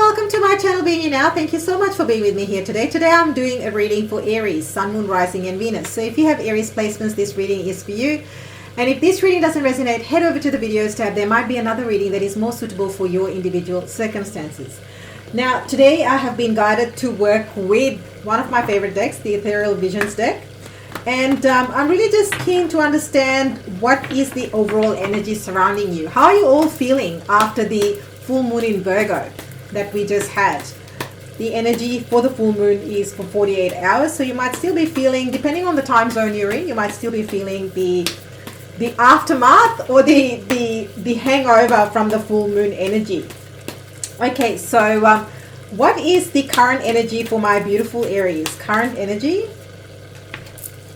welcome to my channel Being You Now. Thank you so much for being with me here today. Today I'm doing a reading for Aries, Sun, Moon, Rising and Venus. So if you have Aries placements, this reading is for you. And if this reading doesn't resonate, head over to the videos tab. There might be another reading that is more suitable for your individual circumstances. Now today I have been guided to work with one of my favorite decks, the Ethereal Visions deck. And I'm really just keen to understand what is the overall energy surrounding you. How are you all feeling after the full moon in Virgo that we just had? The energy for the full moon is for 48 hours. So you might still be feeling, depending on the time zone you're in, you might still be feeling the aftermath or the hangover from the full moon energy. Okay, so what is the current energy for my beautiful Aries? Current energy?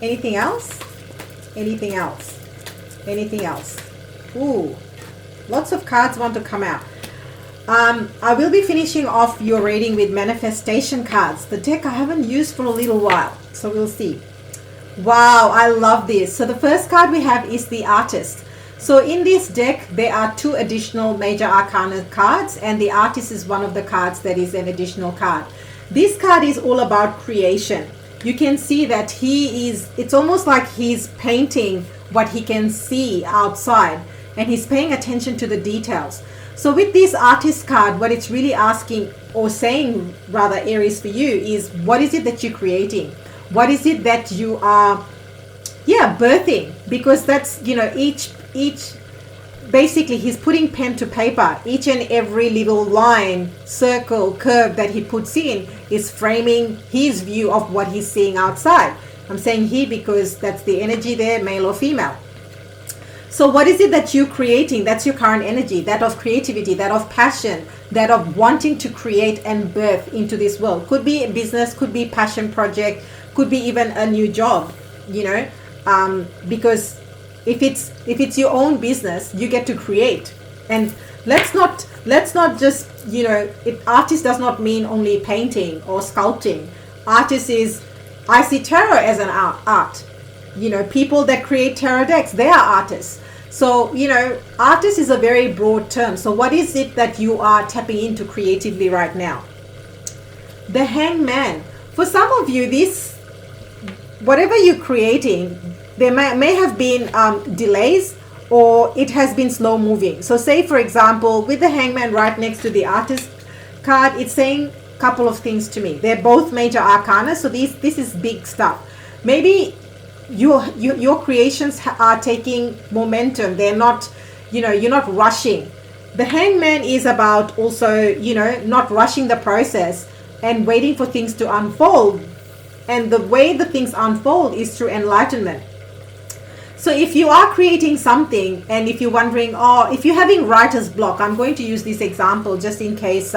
Anything else? Anything else? Anything else? Ooh, lots of cards want to come out. I will be finishing off your reading with manifestation cards. The deck I haven't used for a little while, so we'll see. Wow, I love this. So the first card we have is the Artist. So in this deck, there are two additional major arcana cards, and the Artist is one of the cards that is an additional card. This card is all about creation. You can see that it's almost like he's painting what he can see outside, and he's paying attention to the details. So with this Artist card, what it's really asking or saying rather, Aries, for you is, what is it that you're creating? What is it that you are birthing? Because that's, each basically he's putting pen to paper. Each and every little line, circle, curve that he puts in is framing his view of what he's seeing outside. I'm saying he because that's the energy there, male or female. So what is it that you're creating? That's your current energy, that of creativity, that of passion, that of wanting to create and birth into this world. Could be a business, could be passion project, could be even a new job, because if it's your own business, you get to create. And let's not just, artist does not mean only painting or sculpting. Artist is, I see tarot as an art. People that create tarot decks, they are artists. So, artist is a very broad term. So what is it that you are tapping into creatively right now? The Hangman. For some of you, this, whatever you're creating, there may have been delays, or it has been slow moving. So say, for example, with the Hangman right next to the Artist card, it's saying a couple of things to me. They're both major arcana, so this is big stuff. Maybe your creations are taking momentum. They're not, you're not rushing. The Hangman is about also, not rushing the process and waiting for things to unfold. And the way the things unfold is through enlightenment. So if you are creating something, and if you're wondering, if you're having writer's block, I'm going to use this example just in case.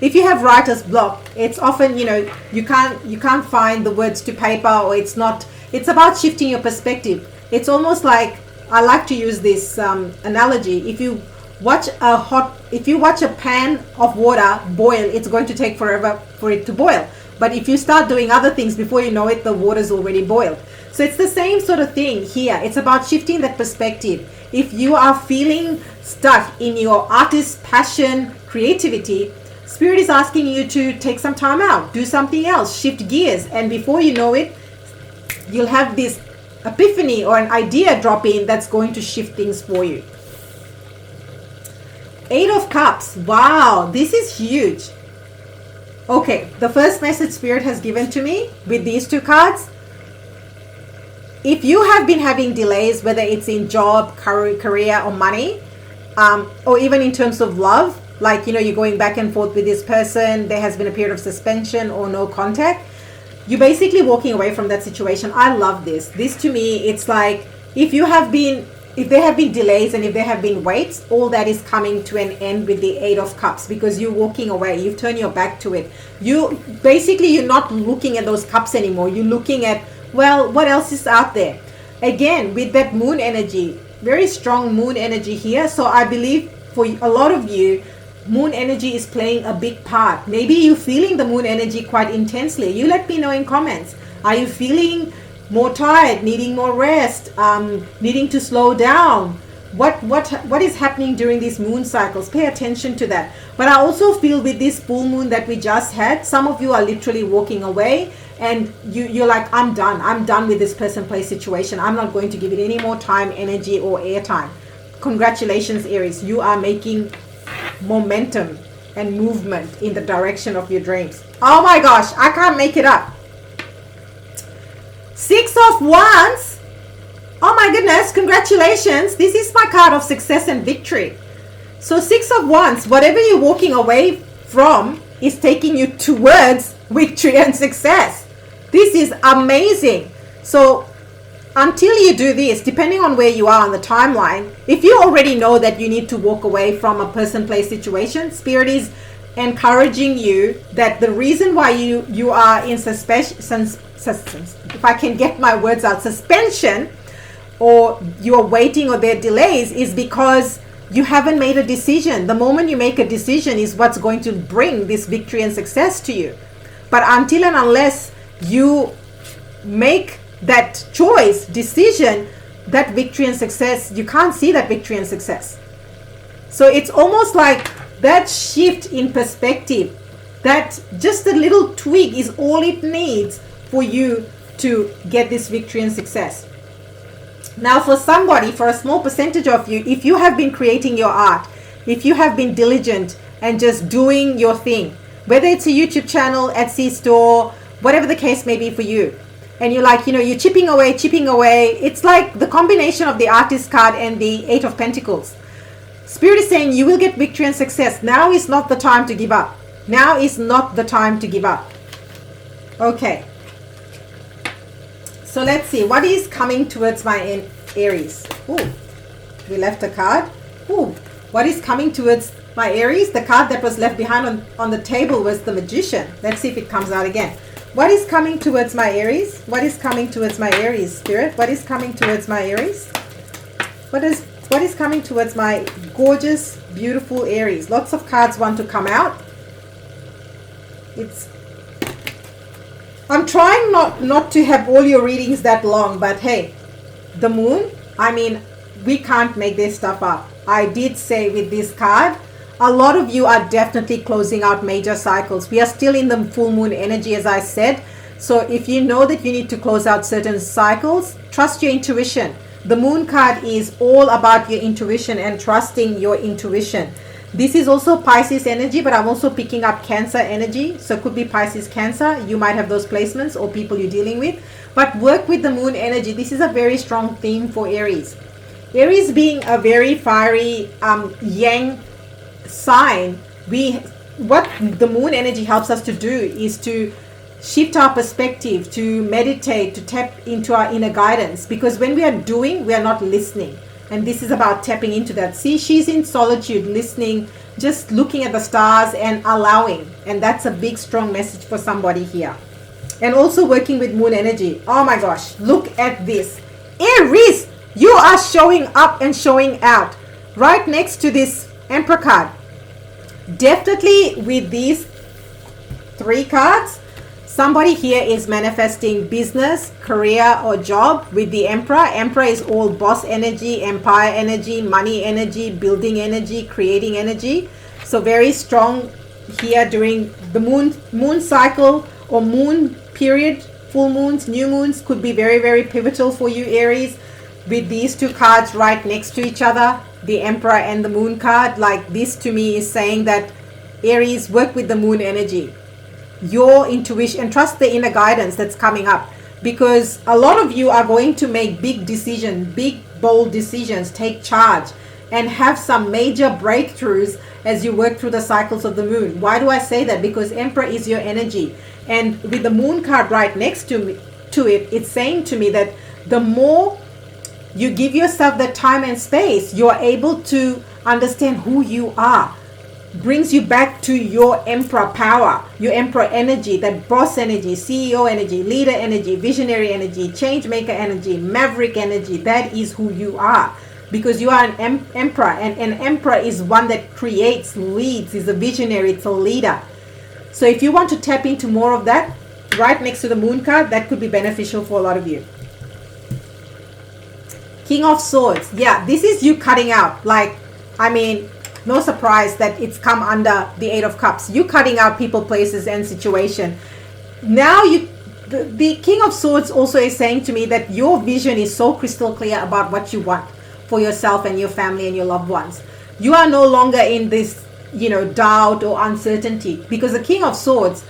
If you have writer's block, it's often, you can't find the words to paper, or it's about shifting your perspective. It's almost like, I like to use this analogy. If you watch a pan of water boil, it's going to take forever for it to boil. But if you start doing other things, before you know it, the water's already boiled. So it's the same sort of thing here. It's about shifting that perspective. If you are feeling stuck in your artist passion, creativity, Spirit is asking you to take some time out, do something else, shift gears. And before you know it, you'll have this epiphany or an idea drop in that's going to shift things for you. 8 of Cups. Wow, this is huge. Okay, the first message Spirit has given to me with these two cards, if you have been having delays, whether it's in job, career or money, or even in terms of love, like, you're going back and forth with this person, there has been a period of suspension or no contact, you're basically walking away from that situation. I love this. This to me, it's like, if there have been delays and if there have been waits, all that is coming to an end with the 8 of Cups, because you're walking away. You've turned your back to it. You're not looking at those cups anymore. You're looking at, well, what else is out there? Again, with that moon energy, very strong moon energy here. So I believe for a lot of you, moon energy is playing a big part. Maybe you're feeling the moon energy quite intensely. You let me know in comments. Are you feeling more tired, needing more rest, needing to slow down? what is happening during these moon cycles. Pay attention to that. But I also feel with this full moon that we just had, some of you are literally walking away, and you're like, I'm done with this person place situation. I'm not going to give it any more time, energy, or airtime. Congratulations, Aries, you are making momentum and movement in the direction of your dreams. Oh my gosh, I can't make it up. 6 of Wands. Oh my goodness, congratulations. This is my card of success and victory. So 6 of Wands, whatever you're walking away from is taking you towards victory and success. This is amazing. So until you do this, depending on where you are on the timeline, if you already know that you need to walk away from a person, place, situation, Spirit is encouraging you that the reason why you are in suspension, if I can get my words out, suspension, or you're waiting or there are delays, is because you haven't made a decision. The moment you make a decision is what's going to bring this victory and success to you. But until and unless you make that choice, decision, that victory and success, you can't see that victory and success. So it's almost like that shift in perspective, that just a little tweak is all it needs for you to get this victory and success. Now for somebody, for a small percentage of you, if you have been creating your art, if you have been diligent and just doing your thing, whether it's a YouTube channel, Etsy store, whatever the case may be for you, and you're like, you're chipping away, it's like the combination of the Artist card and the 8 of Pentacles. Spirit is saying you will get victory and success. Now is not the time to give up. Now is not the time to give up. Okay. So let's see. What is coming towards my Aries? Ooh, we left a card. Ooh, what is coming towards my Aries? The card that was left behind on the table was the Magician. Let's see if it comes out again. What is coming towards my Aries? What is coming towards my Aries, Spirit? What is coming towards my Aries? What is coming towards my gorgeous, beautiful Aries? Lots of cards want to come out. I'm trying not to have all your readings that long, but hey, the moon, we can't make this stuff up. I did say with this card, a lot of you are definitely closing out major cycles. We are still in the full moon energy, as I said. So if you know that you need to close out certain cycles, trust your intuition. The moon card is all about your intuition and trusting your intuition. This is also Pisces energy, but I'm also picking up Cancer energy. So it could be Pisces, Cancer. You might have those placements or people you're dealing with. But work with the moon energy. This is a very strong theme for Aries. Aries being a very fiery yang sign, what the moon energy helps us to do is to shift our perspective, to meditate, to tap into our inner guidance. Because when we are doing, we are not listening. And this is about tapping into that. See, she's in solitude, listening, just looking at the stars and allowing. And that's a big, strong message for somebody here. And also working with moon energy. Oh my gosh, look at this. Aries, you are showing up and showing out. Right next to this Emperor card. Definitely with these 3 cards, somebody here is manifesting business, career, or job with the Emperor. Emperor is all boss energy, empire energy, money energy, building energy, creating energy. So very strong here during the moon cycle or moon period. Full moons, new moons could be very, very pivotal for you, Aries. With these 2 cards right next to each other, the Emperor and the Moon card, like this to me is saying that Aries, work with the moon energy, your intuition, and trust the inner guidance that's coming up, because a lot of you are going to make big decisions, big bold decisions, take charge and have some major breakthroughs as you work through the cycles of the moon. Why do I say that? Because Emperor is your energy, and with the Moon card right next to it, it's saying to me that the more you give yourself that time and space, you're able to understand who you are. Brings you back to your Emperor power, your Emperor energy, that boss energy, CEO energy, leader energy, visionary energy, change maker energy, maverick energy. That is who you are, because you are an Emperor, and an Emperor is one that creates, leads, is a visionary, it's a leader. So if you want to tap into more of that, right next to the Moon card, that could be beneficial for a lot of you. King of Swords. Yeah, this is you cutting out. Like, I mean, no surprise that it's come under the Eight of Cups. You cutting out people, places, and situation. Now the King of Swords also is saying to me that your vision is so crystal clear about what you want for yourself and your family and your loved ones. You are no longer in this, doubt or uncertainty, because the King of Swords,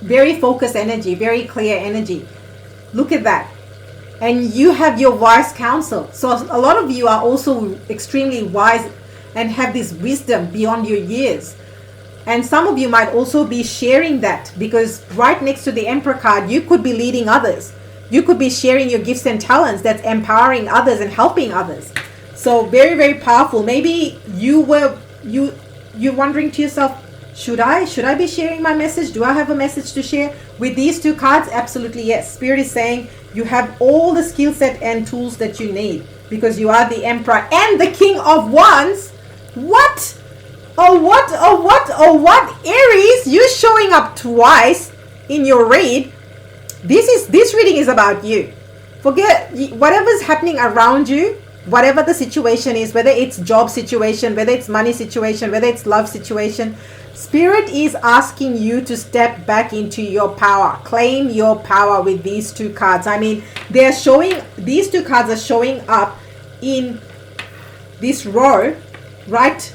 very focused energy, very clear energy. Look at that. And you have your wise counsel. So a lot of you are also extremely wise and have this wisdom beyond your years. And some of you might also be sharing that, because right next to the Emperor card, you could be leading others. You could be sharing your gifts and talents that's empowering others and helping others. So very, very powerful. Maybe you're wondering to yourself, should I be sharing my message? Do I have a message to share? With these two cards, absolutely yes. Spirit is saying you have all the skill set and tools that you need, because you are the Emperor and the King of Wands. What? Oh what? Aries, you're showing up twice in your read. This reading is about you. Forget whatever's happening around you, whatever the situation is, whether it's job situation, whether it's money situation, whether it's love situation. Spirit is asking you to step back into your power. Claim your power with these two cards. I mean, these two cards are showing up in this row right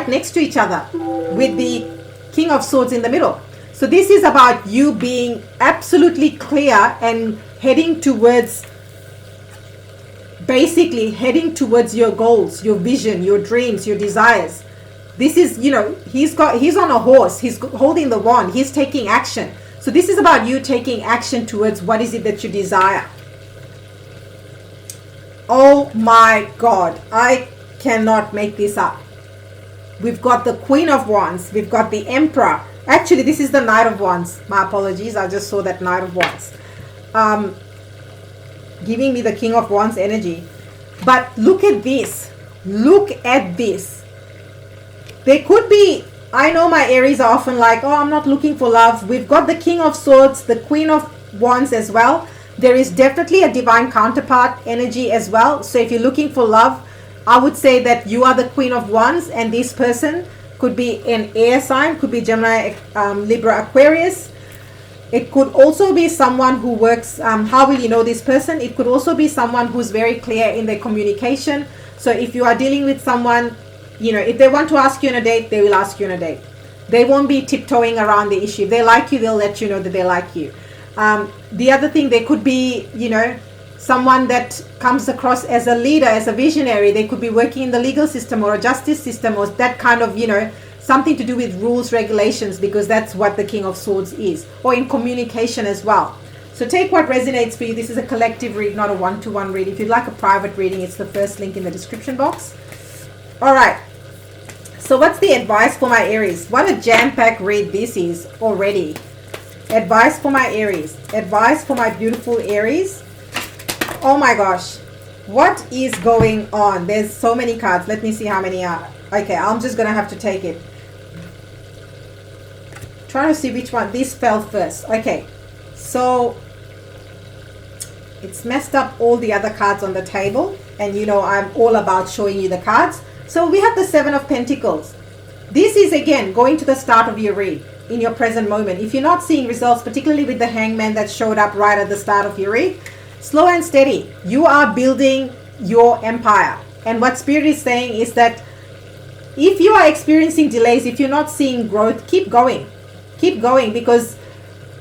next to each other, with the King of Swords in the middle. So this is about you being absolutely clear and heading towards your goals, your vision, your dreams, your desires. This is, he's on a horse, he's holding the wand, he's taking action. So this is about you taking action towards what is it that you desire. Oh my God, I cannot make this up. We've got the Queen of Wands, we've got the Emperor. Actually, this is the Knight of Wands. My apologies, I just saw that Knight of Wands. Giving me the King of Wands energy. But look at this. Look at this. There could be, I know my Aries are often like, oh, I'm not looking for love. We've got the King of Swords, the Queen of Wands as well. There is definitely a divine counterpart energy as well. So if you're looking for love, I would say that you are the Queen of Wands, and this person could be an air sign, could be Gemini, Libra, Aquarius. It could also be someone who works, how will you know this person? It could also be someone who's very clear in their communication. So if you are dealing with someone, if they want to ask you on a date, they will ask you on a date. They won't be tiptoeing around the issue. If they like you, they'll let you know that they like you. The other thing, they could be, someone that comes across as a leader, as a visionary. They could be working in the legal system or a justice system, or that kind of, something to do with rules, regulations, because that's what the King of Swords is, or in communication as well. So take what resonates for you. This is a collective read, not a one-to-one read. If you'd like a private reading, it's the first link in the description box. All right. So what's the advice for my Aries? What a jam-packed read this is already. Advice for my Aries. Advice for my beautiful Aries. Oh my gosh. What is going on? There's so many cards. Let me see how many are. Okay, I'm just going to have to take it. Trying to see which one. This fell first. Okay. So it's messed up all the other cards on the table. And I'm all about showing you the cards. So we have the Seven of Pentacles. This is again going to the start of your read in your present moment. If you're not seeing results, particularly with the Hangman that showed up right at the start of your read, slow and steady. You are building your empire. And what Spirit is saying is that if you are experiencing delays, if you're not seeing growth, keep going. Keep going, because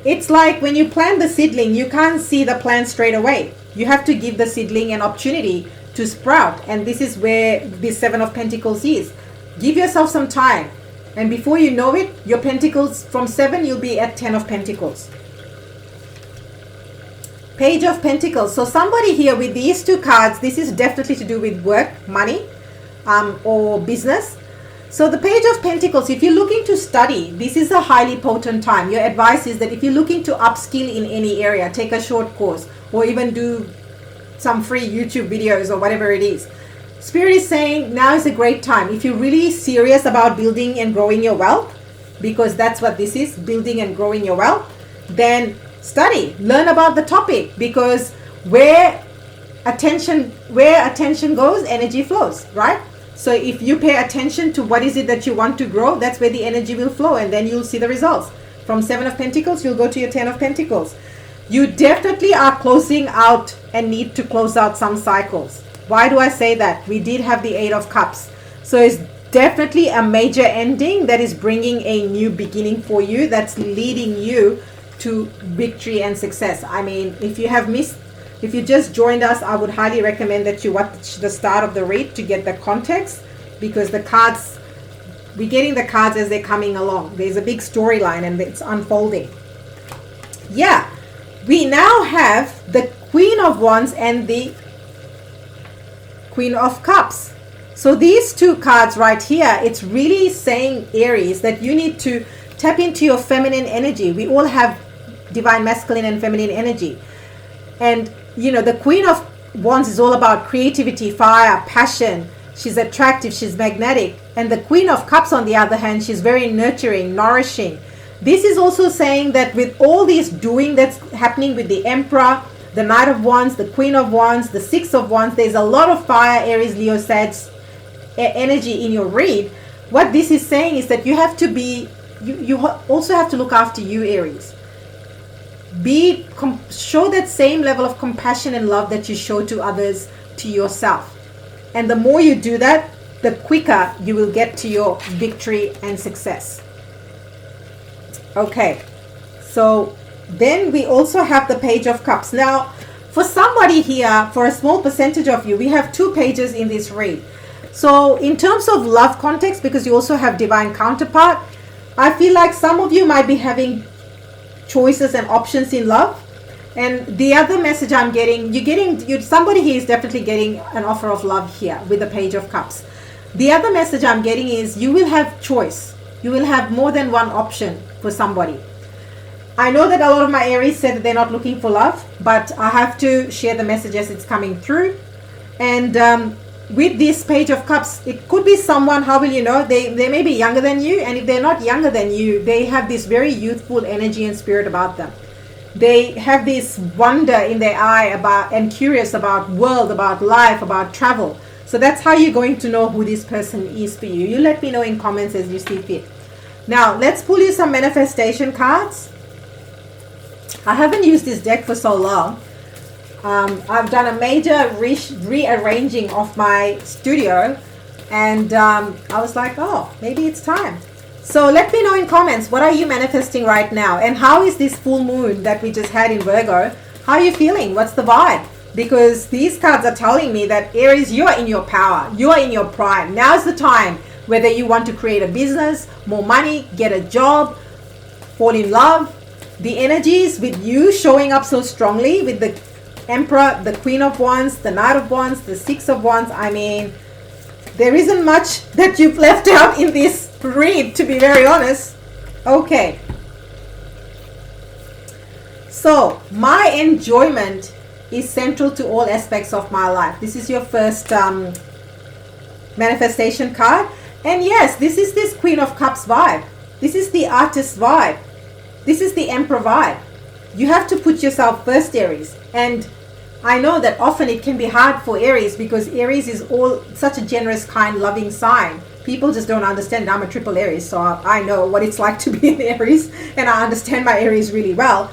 it's like when you plant the seedling, you can't see the plant straight away. You have to give the seedling an opportunity to sprout. And this is where the Seven of Pentacles is. Give yourself some time. And before you know it, your Pentacles from 7, you'll be at 10 of Pentacles. Page of Pentacles. So somebody here with these two cards, this is definitely to do with work, money, or business. So the Page of Pentacles, if you're looking to study, this is a highly potent time. Your advice is that if you're looking to upskill in any area, take a short course, or even do some free YouTube videos or whatever it is. Spirit is saying now is a great time. If you're really serious about building and growing your wealth, because that's what this is, building and growing your wealth, then study, learn about the topic, because where where attention goes, energy flows, right? So if you pay attention to what is it that you want to grow, that's where the energy will flow, and then you'll see the results. From 7 of Pentacles, you'll go to your 10 of Pentacles. You definitely are closing out and need to close out some cycles. Why do I say that? We did have the 8 of Cups. So it's definitely a major ending that is bringing a new beginning for you, that's leading you to victory and success. I mean, if you just joined us, I would highly recommend that you watch the start of the read to get the context, because the cards, we're getting the cards as they're coming along. There's a big storyline and it's unfolding. Yeah, we now have the Queen of Wands and the Queen of Cups. So these two cards right here, it's really saying, Aries, that you need to tap into your feminine energy. We all have divine masculine and feminine energy. And, you know, the Queen of Wands is all about creativity, fire, passion. She's attractive, she's magnetic. And the Queen of Cups, on the other hand, she's very nurturing, nourishing. This is also saying that with all this doing that's happening with the Emperor, the Knight of Wands, the Queen of Wands, the Six of Wands, there's a lot of fire, Aries, Leo, Sag energy in your read. What this is saying is that you have to be, you also have to look after you, Aries. Show that same level of compassion and love that you show to others, to yourself. And the more you do that, the quicker you will get to your victory and success. Okay, so then we also have the Page of Cups. Now, for somebody here, for a small percentage of you, we have 2 pages in this read. So in terms of love context, because you also have divine counterpart, I feel like some of you might be having choices and options in love. And the other message I'm getting, somebody here is definitely getting an offer of love here with the Page of Cups. The other message I'm getting is you will have choice. You will have more than one option for somebody. I know that a lot of my Aries said that they're not looking for love, but I have to share the message as it's coming through. And with this Page of Cups, it could be someone, how will you know? They may be younger than you, and if they're not younger than you, they have this very youthful energy and spirit about them. They have this wonder in their eye about, and curious about world, about life, about travel. So that's how you're going to know who this person is for you. You let me know in comments as you see fit. Now, let's pull you some manifestation cards. I haven't used this deck for so long. I've done a major rearranging of my studio, and I was like, oh, maybe it's time. So let me know in comments, what are you manifesting right now? And how is this full moon that we just had in Virgo? How are you feeling? What's the vibe? Because these cards are telling me that, Aries, you are in your power. You are in your prime. Now's the time, whether you want to create a business, more money, get a job, fall in love. The energies with you showing up so strongly with the Emperor, the Queen of Wands, the Knight of Wands, the Six of Wands. I mean, there isn't much that you've left out in this read, to be very honest. Okay. So, my enjoyment is central to all aspects of my life. This is your first manifestation card. And yes, this is this Queen of Cups vibe. This is the artist vibe. This is the Emperor vibe. You have to put yourself first, Aries. And I know that often it can be hard for Aries, because Aries is all such a generous, kind, loving sign. People just don't understand. I'm a triple Aries, so I know what it's like to be an Aries, and I understand my Aries really well.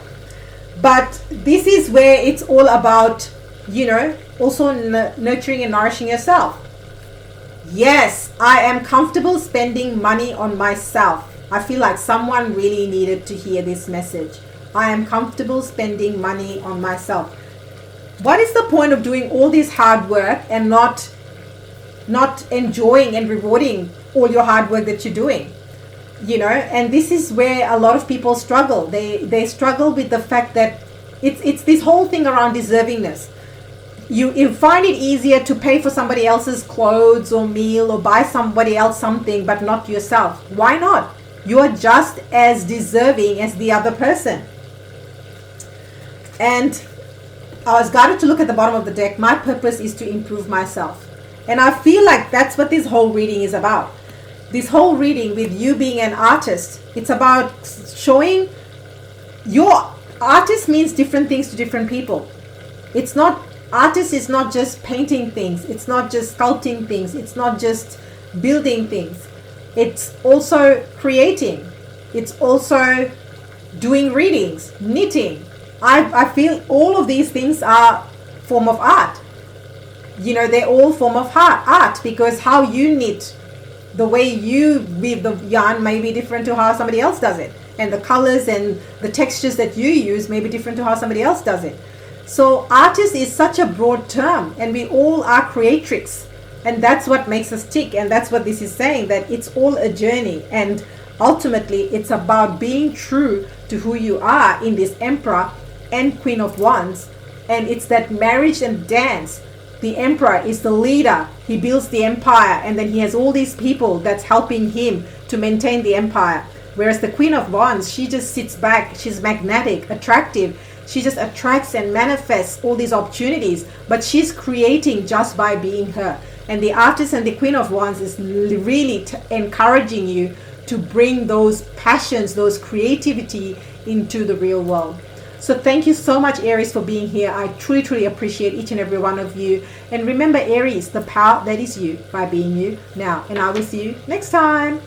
But this is where it's all about, you know, also nurturing and nourishing yourself. Yes, I am comfortable spending money on myself. I feel like someone really needed to hear this message. I am comfortable spending money on myself. What is the point of doing all this hard work and not enjoying and rewarding all your hard work that you're doing? You know, and this is where a lot of people struggle. They struggle with the fact that it's this whole thing around deservingness. You find it easier to pay for somebody else's clothes or meal or buy somebody else something, but not yourself. Why not? You are just as deserving as the other person. And I was guided to look at the bottom of the deck. My purpose is to improve myself. And I feel like that's what this whole reading is about. This whole reading, with you being an artist, it's about showing your artist means different things to different people. It's not Artist is not just painting things, it's not just sculpting things, it's not just building things, it's also creating, it's also doing readings, knitting. I feel all of these things are form of art. You know, they're all form of art, because how you knit, the way you weave the yarn may be different to how somebody else does it, and the colors and the textures that you use may be different to how somebody else does it. So artist is such a broad term, and we all are creatrix, and that's what makes us tick. And that's what this is saying, that it's all a journey, and ultimately it's about being true to who you are in this Emperor and Queen of Wands. And it's that marriage and dance. The Emperor is the leader, he builds the empire, and then he has all these people that's helping him to maintain the empire. Whereas the Queen of Wands, she just sits back, she's magnetic, attractive, she just attracts and manifests all these opportunities, but she's creating just by being her. And the Artist and the Queen of Wands is really encouraging you to bring those passions, those creativity into the real world. So thank you so much, Aries, for being here. I truly, truly appreciate each and every one of you. And remember, Aries, the power that is you by being you now. And I will see you next time.